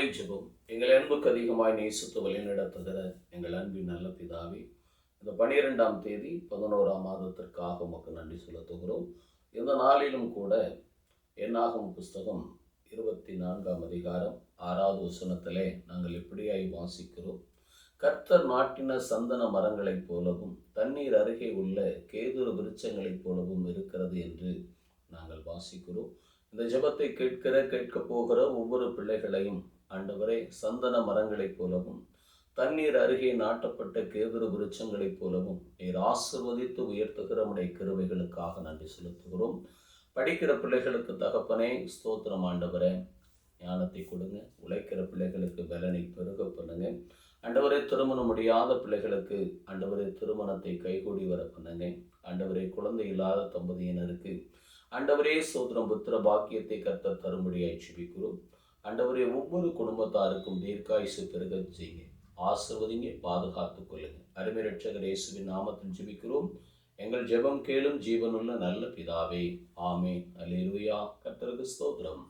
மாலை ஜெபம். எங்கள் அன்புக்கு அதிகமாய் நேசித்து வழிநடத்துகிற எங்கள் அன்பின் நல்ல பிதாவே, இந்த 12ஆம் தேதி 11ஆம் மாதத்திற்காக உமக்கு நன்றி செலுத்துகிறோம். இந்த நாளிலும் கூட என்னாகும் புஸ்தகம் 24ஆம் அதிகாரம் 6வது வசனத்திலே நாங்கள் இப்படியாய் வாசிக்கிறோம். கர்த்தர் நாட்டின சந்தன மரங்களைப் போலவும் தண்ணீர் அருகே உள்ள கேதுரு விருட்சங்களைப் போலவும் இருக்கிறது என்று நாங்கள் வாசிக்கிறோம். இந்த ஜெபத்தை கேட்கப் போகிற ஒவ்வொரு பிள்ளைகளையும் ஆண்டவரே சந்தன மரங்களைப் போலவும் தண்ணீர் அருகே நாட்டப்பட்ட கேதுரு விருட்சங்களைப் போலவும் நீர் ஆசிர்வதித்து உயர்த்துகிற உடைய கிருபைகளுக்காக நன்றி செலுத்துகிறோம். படிக்கிற பிள்ளைகளுக்கு தகப்பனே ஸ்தோத்திரம் ஆண்டவரே, ஞானத்தை கொடுங்க. உழைக்கிற பிள்ளைகளுக்கு பலனை பெருக பண்ணுங்க ஆண்டவரே. திருமணம் முடியாத பிள்ளைகளுக்கு ஆண்டவரே திருமணத்தை கைகூடி வர பண்ணுங்க ஆண்டவரே. குழந்தை இல்லாத தம்பதியினருக்கு ஆண்டவரே சோதரம் புத்திர பாக்கியத்தை கர்த்தர் தரும்படியாய் ஜெபிக்கிறோம். ஆண்டவரே ஒவ்வொரு குடும்பத்தாருக்கும் தீர்க்காயுசு பெருக செய்யுங்க, ஆசிர்வதிங்க, பாதுகாத்துக் கொள்ளுங்க. அருமை இரட்சகர் இயேசுவின் நாமத்தில் ஜெபிக்கிறோம். எங்கள் ஜெபம் கேளும் ஜீவனுள்ள நல்ல பிதாவே, ஆமென். அல்லேலூயா. கர்த்தருக்கு ஸ்தோத்திரம்.